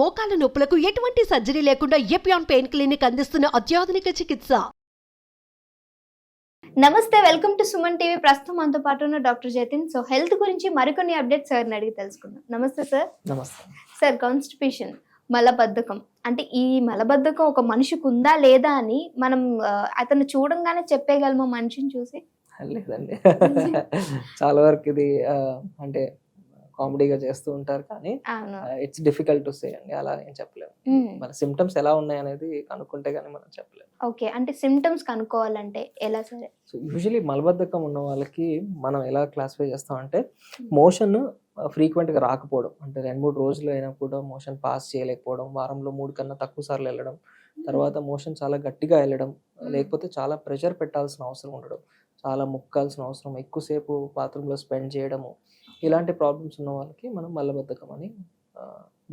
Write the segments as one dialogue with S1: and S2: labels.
S1: మోకాల నొప్పులకు ఎటువంటి సర్జరీ లేకుండా ఎపియాన్ పెయిన్ క్లినిక్ అందిస్తున్న అత్యాధునిక చికిత్స.
S2: నమస్తే, వెల్కమ్ టు సుమన్ టీవీ. ప్రస్తుతం మనతో పాటు ఉన్న డాక్టర్ జతిన్. సో హెల్త్ గురించి మరికొన్ని అప్డేట్స్ సార్ని అడిగి తెలుసుకుందాం. నమస్తే సార్.
S3: నమస్తే
S2: సార్, కాన్స్టిపేషన్, మలబద్ధకం అంటే ఈ మలబద్ధకం ఒక మనిషికి ఉందా లేదా అని మనం అతను చూడంగానే చెప్పేయగలమా మనిషిని చూసి?
S3: లేదండి. చాలా వరకు ఇది అంటే కామెడీగా చేస్తూ ఉంటారు, కానీ ఇట్స్ డిఫికల్ట్ టు సే అండి. అలా ఏం చెప్పలేము. మన సిమ్టమ్స్ ఎలా ఉన్నాయి అనేది కనుక్కుంటే కానీ మనం చెప్పలేము.
S2: ఓకే, అంటే సిమ్టమ్స్ కనుక్కోవాలంటే ఎలా సరే?
S3: సో యూజువలీ మలబద్ధకం ఉన్న వాళ్ళకి మనం ఎలా క్లాసిఫై చేస్తామంటే, మోషన్ ఫ్రీక్వెంట్గా రాకపోవడం, అంటే 2-3 రోజులు అయినా కూడా మోషన్ పాస్ చేయలేకపోవడం, వారంలో 3 కన్నా తక్కువ సార్లు వెళ్ళడం, తర్వాత మోషన్ చాలా గట్టిగా వెళ్ళడం, లేకపోతే చాలా ప్రెషర్ పెట్టాల్సిన అవసరం ఉండడం, చాలా ముక్కాల్సిన అవసరం, ఎక్కువసేపు బాత్రూంలో స్పెండ్ చేయడము, ఇలాంటి ప్రాబ్లమ్స్ ఉన్న వాళ్ళకి మనం మలబద్ధకం అని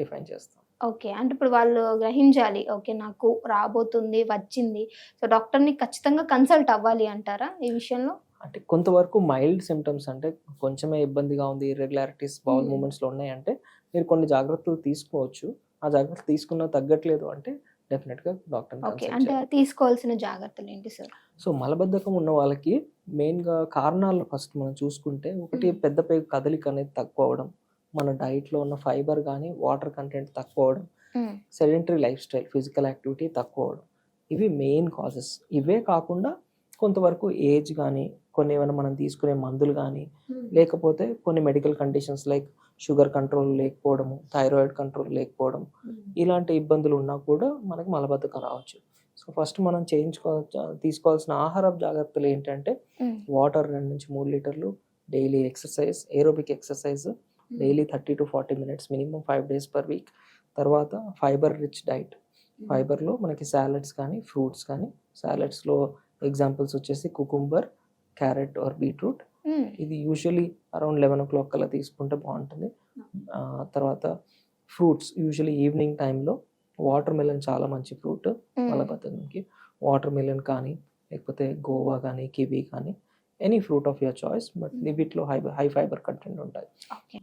S3: డిఫైన్ చేస్తాం.
S2: ఓకే, అంటే ఇప్పుడు వాళ్ళు గ్రహించాలి, ఓకే నాకు రాబోతుంది, వచ్చింది, సో డాక్టర్ని ఖచ్చితంగా కన్సల్ట్ అవ్వాలి అంటారా ఈ విషయంలో?
S3: అంటే కొంతవరకు మైల్డ్ సిమ్టమ్స్, అంటే కొంచెమే ఇబ్బందిగా ఉంది, ఇర్రెగ్యులారిటీస్ బౌల్ మూమెంట్స్లో ఉన్నాయంటే మీరు కొన్ని జాగ్రత్తలు తీసుకోవచ్చు. ఆ జాగ్రత్తలు తీసుకున్న తగ్గట్లేదు అంటే డెఫినెట్గా డాక్టర్ని
S2: ఓకే,
S3: కన్సల్ట్
S2: అంటే
S3: చేయాలి.
S2: తీసుకోవాల్సిన జాగ్రత్తలు ఏంటి సార్?
S3: సో మలబద్ధకం ఉన్న వాళ్ళకి మెయిన్గా కారణాలు ఫస్ట్ మనం చూసుకుంటే, ఒకటి పెద్ద పేగు కదలిక అనేది తక్కువ అవడం, మన డైట్లో ఉన్న ఫైబర్ కానీ వాటర్ కంటెంట్ తక్కువ అవడం, sedentary life style, physical activity తక్కువ అవడం, ఇవి మెయిన్ కాజెస్. ఇవే కాకుండా కొంతవరకు ఏజ్ కానీ, కొన్ని ఏమైనా మనం తీసుకునే మందులు కానీ, లేకపోతే కొన్ని medical conditions like sugar control లేకపోవడము, థైరాయిడ్ కంట్రోల్ లేకపోవడం, ఇలాంటి ఇబ్బందులు ఉన్నా కూడా మనకి మలబద్ధకం రావచ్చు. సో ఫస్ట్ మనం తీసుకోవాల్సిన ఆహార జాగ్రత్తలు ఏంటంటే, వాటర్ 2-3 లీటర్లు, daily exercise, aerobic exercise daily 30 to 40 minutes minimum 5 days per week. తర్వాత ఫైబర్ రిచ్ డైట్, ఫైబర్లో మనకి సాలడ్స్ కానీ ఫ్రూట్స్ కానీ, సాలడ్స్లో ఎగ్జాంపుల్స్ వచ్చేసి కుకుంబర్, క్యారెట్ ఆర్ బీట్రూట్. ఇది యూజువలీ అరౌండ్ 11 o'clock కల్లా తీసుకుంటే బాగుంటుంది. తర్వాత ఫ్రూట్స్ యూజువలీ ఈవినింగ్ టైంలో వాటర్ మెలన్ చాలా మంచి ఫ్రూట్ మలబద్ధకంకి. వాటర్ మెలన్ కానీ, లేకపోతే గోవా కానీ, కివీ కానీ, any fruit of your choice, but వీటిలో హై ఫైబర్ కంటెంట్ ఉంటాయి.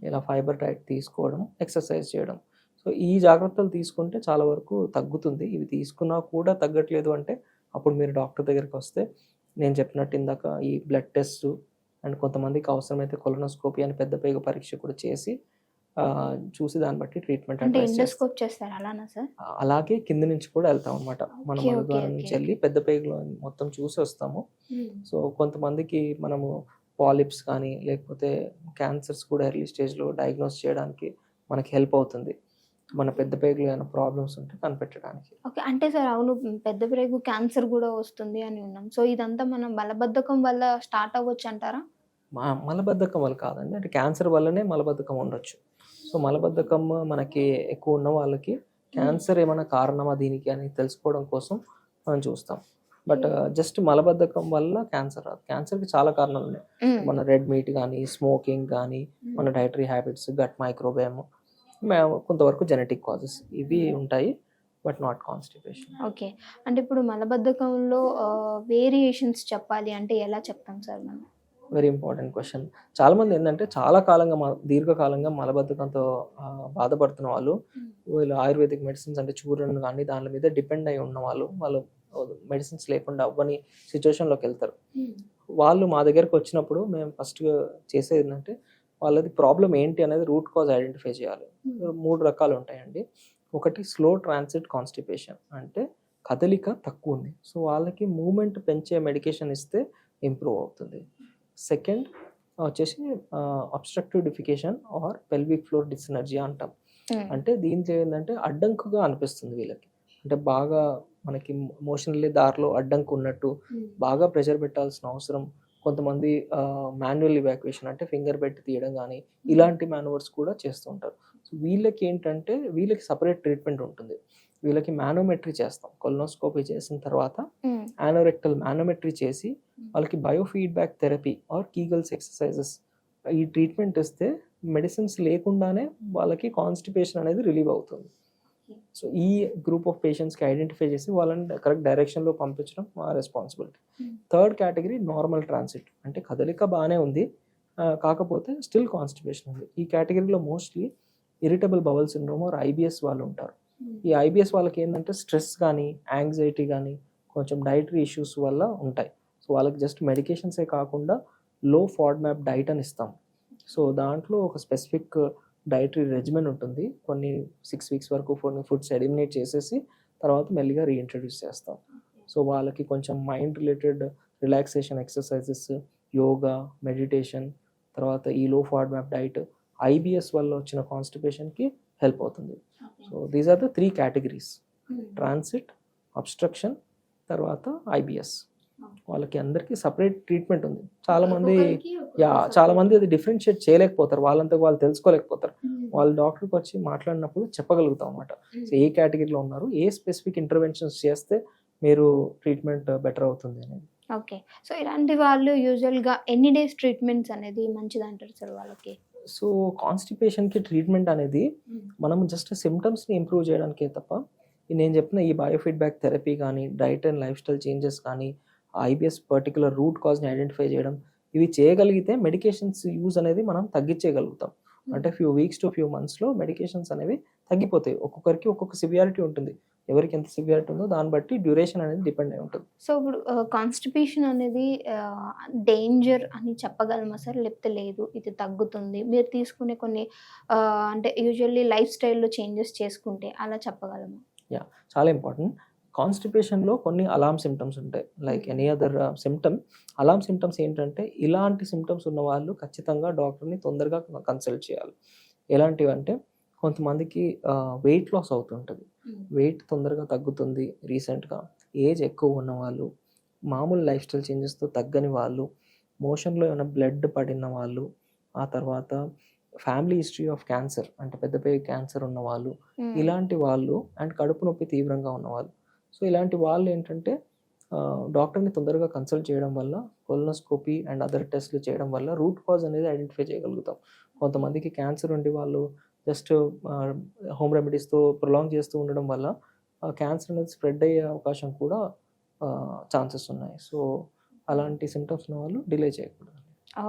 S3: ఇలా ఫైబర్ డైట్ తీసుకోవడం, ఎక్సర్సైజ్ చేయడం, సో ఈ జాగ్రత్తలు తీసుకుంటే చాలా వరకు తగ్గుతుంది. ఇవి తీసుకున్నా కూడా తగ్గట్లేదు అంటే అప్పుడు మీరు డాక్టర్ దగ్గరికి వస్తే, నేను చెప్పినట్టు ఇందాక ఈ బ్లడ్ టెస్ట్ అండ్ కొంతమందికి అవసరమైతే కొలనోస్కోపీ అని పెద్ద పేగు పరీక్ష కూడా చేసి చూసి దాన్ని బట్టి ట్రీట్మెంట్
S2: చేస్తారు. అలానా సార్?
S3: అలాగే కింద నుంచి కూడా వెళ్తాం అనమాట. మనం మలద్వారం నుంచి వెళ్ళి పెద్ద పేగులో మొత్తం చూసి వస్తాము. సో కొంతమందికి మనము పాలిప్స్ కానీ, లేకపోతే క్యాన్సర్స్ కూడా ఎర్లీ స్టేజ్లో డయాగ్నోస్ చేయడానికి మనకి హెల్ప్ అవుతుంది, మన పెద్ద పేగులో ఏమైనా ప్రాబ్లమ్స్ ఉంటే కనిపెట్టడానికి.
S2: ఓకే, అంటే సార్ అవును, పెద్ద పేగు క్యాన్సర్ కూడా వస్తుంది అని ఉన్నాం. సో ఇదంతా మనం మలబద్ధకం వల్ల స్టార్ట్ అవ్వచ్చు అంటారా?
S3: మలబద్ధకం వల్ల కాదండి, అంటే క్యాన్సర్ వల్లనే మలబద్ధకం ఉండొచ్చు. సో మలబద్ధకం మనకి ఎక్కువ ఉన్న వాళ్ళకి క్యాన్సర్ ఏమైనా కారణమా దీనికి అని తెలుసుకోవడం కోసం మనం చూస్తాం. బట్ జస్ట్ మలబద్ధకం వల్ల క్యాన్సర్ రాదు. క్యాన్సర్కి చాలా కారణాలు ఉన్నాయి. మన రెడ్ మీట్ కానీ, స్మోకింగ్ కానీ, మన డైటరీ హ్యాబిట్స్, గట్ మైక్రోబయోమ్, కొంతవరకు జెనెటిక్ కాజెస్ ఇవి ఉంటాయి, బట్ నాట్ కాన్స్టిపేషన్.
S2: ఓకే, అంటే ఇప్పుడు మలబద్ధకంలో వేరియేషన్స్ చెప్పాలి అంటే ఎలా చెప్తాం సార్ మనం?
S3: Very important question. చాలామంది ఏంటంటే చాలా కాలంగా దీర్ఘకాలంగా మలబద్ధకంతో బాధపడుతున్న వాళ్ళు, వీళ్ళు ఆయుర్వేదిక్ మెడిసిన్స్ అంటే చూర్ణం కానీ దాని మీద డిపెండ్ అయి ఉన్న వాళ్ళు మెడిసిన్స్ లేకుండా అవ్వని సిచ్యువేషన్లోకి వెళ్తారు. వాళ్ళు మా దగ్గరకు వచ్చినప్పుడు మేము ఫస్ట్ చేసేది ఏంటంటే, వాళ్ళది ప్రాబ్లం ఏంటి అనేది రూట్ కాజ్ ఐడెంటిఫై చేయాలి. 3 రకాలు ఉంటాయండి. ఒకటి స్లో ట్రాన్సిట్ కాన్స్టిపేషన్, అంటే కదలిక తక్కువ ఉంది, సో వాళ్ళకి మూమెంట్ పెంచే మెడికేషన్ ఇస్తే ఇంప్రూవ్ అవుతుంది. సెకండ్ వచ్చేసి obstructive defecation or pelvic floor dyssynergy అంటాం. అంటే దీంట్లో ఏంటంటే అడ్డంకుగా అనిపిస్తుంది వీళ్ళకి, అంటే బాగా మనకి మోషనల్లీ దారిలో అడ్డంకు ఉన్నట్టు, బాగా ప్రెషర్ పెట్టాల్సిన అవసరం. కొంతమంది మాన్యువల్ ఇవాక్యుయేషన్ అంటే ఫింగర్ పెట్టి తీయడం కానీ, ఇలాంటి మాన్యువర్స్ కూడా చేస్తూ ఉంటారు. సో వీళ్ళకి ఏంటంటే వీళ్ళకి సపరేట్ ట్రీట్మెంట్ ఉంటుంది. వీళ్ళకి మానోమెట్రీ చేస్తాం, కొలనోస్కోపీ చేసిన తర్వాత యానోరెక్టల్ మానోమెట్రీ చేసి వాళ్ళకి biofeedback therapy are Kegels exercises ఈ ట్రీట్మెంట్ ఇస్తే మెడిసిన్స్ లేకుండానే వాళ్ళకి కాన్స్టిపేషన్ అనేది రిలీవ్ అవుతుంది. సో ఈ గ్రూప్ ఆఫ్ పేషెంట్స్కి ఐడెంటిఫై చేసి వాళ్ళని కరెక్ట్ డైరెక్షన్లో పంపించడం మా responsibility. Third category normal transit, అంటే కదలిక బాగానే ఉంది, కాకపోతే స్టిల్ కాన్స్టిపేషన్ ఉంది. ఈ కేటగిరీలో mostly irritable bowel syndrome are IBS వాళ్ళు ఉంటారు. ఈ ఐబిఎస్ వాళ్ళకి ఏంటంటే స్ట్రెస్ కానీ యాంగ్జైటీ కానీ కొంచెం డైటరీ ఇష్యూస్ వల్ల ఉంటాయి. సో వాళ్ళకి జస్ట్ మెడికేషన్సే కాకుండా లో ఫాడ్మాప్ డైట్ అని ఇస్తాం. సో దాంట్లో ఒక స్పెసిఫిక్ డైటరీ రెజిమెన్ ఉంటుంది. కొన్ని 6 weeks వరకు కొన్ని ఫుడ్స్ ఎలిమినేట్ చేసేసి తర్వాత మెల్లిగా రీఇంట్రడ్యూస్ చేస్తాం. సో వాళ్ళకి కొంచెం mind related relaxation exercises, yoga, meditation, తర్వాత ఈ లో ఫాడ్మాప్ డైట్ ఐబిఎస్ వల్ల వచ్చిన కాన్స్టిపేషన్కి హెల్ప్ అవుతుంది. So these are the 3 categories: transit, obstruction, తర్వాత ఐబిఎస్. వాళ్ళకి అందరికీ సపరేట్ ట్రీట్మెంట్ ఉంది. చాలా మంది అది డిఫరెన్షియేట్ చేయలేకపోతారు, వాళ్ళంతా వాళ్ళు తెలుసుకోలేకపోతారు. వాళ్ళు డాక్టర్కి వచ్చి మాట్లాడినప్పుడు చెప్పగలుగుతాం అన్నమాట. సో ఏ కేటగిరీలో ఉన్నారు, ఏ స్పెసిఫిక్ ఇంటర్వెన్షన్స్ చేస్తే మీరు ట్రీట్మెంట్ బెటర్ అవుతుంది అనేది.
S2: ఓకే. సో ఇలాంటి వాళ్ళు యూజువల్గా ఎన్ని డేస్ ట్రీట్మెంట్స్ అనేది మంచిది అంటారు సార్ వాళ్ళకి?
S3: సో కాన్స్టిపేషన్కి ట్రీట్మెంట్ అనేది మనం జస్ట్ సిమ్టమ్స్ని ఇంప్రూవ్ చేయడానికే తప్ప నేను చెప్పిన ఈ బయోఫీడ్బ్యాక్ థెరపీ కానీ, diet and life style changes కానీ, ఐబిఎస్ పర్టికులర్ రూట్ కాజ్ని ఐడెంటిఫై చేయడం, ఇవి చేయగలిగితే మెడికేషన్స్ యూజ్ అనేది మనం తగ్గించేయగలుగుతాం. అంటే ఫ్యూ వీక్స్ టు ఫ్యూ మంత్స్లో మెడికేషన్స్ అనేవి తగ్గిపోతాయి. ఒక్కొక్కరికి ఒక్కొక్క సివియారిటీ ఉంటుంది. ఎవరికి ఎంత సివియారిటీ ఉందో దాన్ని బట్టి డ్యూరేషన్ అనేది డిపెండ్ అయి ఉంటుంది.
S2: సో ఇప్పుడు కాన్స్టిపేషన్ అనేది డేంజర్ అని చెప్పగలమా సార్? లేకపోతే లేదు ఇది తగ్గుతుంది, మీరు తీసుకునే కొన్ని అంటే యూజువల్లీ లైఫ్ స్టైల్లో చేంజెస్ చేసుకుంటే అలా చెప్పగలమా?
S3: చాలా ఇంపార్టెంట్. కాన్స్టిపేషన్లో కొన్ని అలార్మ్ సిమ్టమ్స్ ఉంటాయి, like any other symptom. Alarm symptoms ఏంటంటే ఇలాంటి సిమ్టమ్స్ ఉన్న వాళ్ళు ఖచ్చితంగా డాక్టర్ని తొందరగా కన్సల్ట్ చేయాలి. ఎలాంటివి అంటే కొంతమందికి వెయిట్ లాస్ అవుతుంటుంది, వెయిట్ తొందరగా తగ్గుతుంది రీసెంట్గా, ఏజ్ ఎక్కువ ఉన్న వాళ్ళు, మామూలు లైఫ్ స్టైల్ చేంజెస్తో తగ్గని వాళ్ళు, మోషన్లో ఏమైనా బ్లడ్ పడిన వాళ్ళు, ఆ తర్వాత ఫ్యామిలీ హిస్టరీ ఆఫ్ క్యాన్సర్ అంటే పెద్ద క్యాన్సర్ ఉన్న వాళ్ళు, ఇలాంటి వాళ్ళు, అండ్ కడుపు నొప్పి తీవ్రంగా ఉన్నవాళ్ళు. సో ఇలాంటి వాళ్ళు ఏంటంటే డాక్టర్ని తొందరగా కన్సల్ట్ చేయడం వల్ల, కొలనోస్కోపీ అండ్ అదర్ టెస్ట్లు చేయడం వల్ల రూట్ కాజ్ అనేది ఐడెంటిఫై చేయగలుగుతాం. కొంతమందికి క్యాన్సర్ ఉండి వాళ్ళు జస్ట్ హోమ్ రెమెడీస్తో ప్రొలాంగ్ చేస్తూ ఉండడం వల్ల క్యాన్సర్ అనేది స్ప్రెడ్ అయ్యే అవకాశం కూడా ఛాన్సెస్ ఉన్నాయి. సో అలాంటి సిమ్టమ్స్ ఉన్న వాళ్ళు డిలే చేయకూడదు.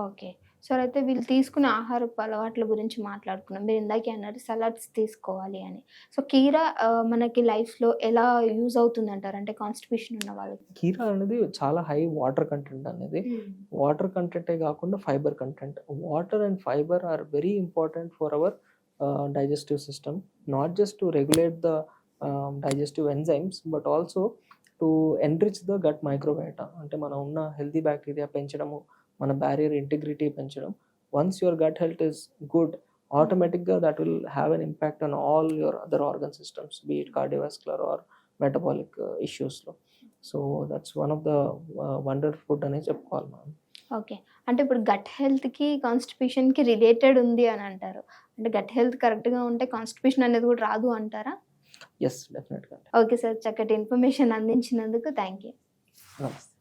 S2: ఓకే సార్, అయితే వీళ్ళు తీసుకునే ఆహారపు అలవాట్ల గురించి మాట్లాడుకున్నాం. మీరు ఇందాకే అన్నారు సలాడ్స్ తీసుకోవాలి అని. సో కీరా మనకి లైఫ్లో ఎలా యూజ్ అవుతుంది అంటారు, అంటే కాన్స్టిపేషన్ ఉన్న వాళ్ళకి?
S3: కీరా అనేది చాలా హై వాటర్ కంటెంట్ అనేది. వాటర్ కంటెంటే కాకుండా fibre content. Water and fibre are very important for our digestive system, not just to regulate the digestive enzymes but also to enrich the gut microbiota. అంటే మనం ఉన్న హెల్తీ బ్యాక్టీరియా పెంచడము, మన barrier integrity పెంచడం. Once your gut health is good, ఆటోమేటిక్గా that will have an impact on all your other organ systems, be it cardiovascular or metabolic ఇష్యూస్లో. So that's one of the wonder food అనేది చెప్పుకోవాలి మనం.
S2: Okay, అంటే ఇప్పుడు gut హెల్త్కి కాన్స్టిపేషన్కి related ఉంది అని అంటారు. అంటే గట్ హెల్త్ కరెక్ట్గా ఉంటే కాన్స్టిపేషన్ అనేది కూడా రాదు అంటారా?
S3: ఎస్, డెఫినెట్గా.
S2: ఓకే సార్, చక్కటి ఇన్ఫర్మేషన్ అందించినందుకు థ్యాంక్ యూ.
S3: నమస్తే.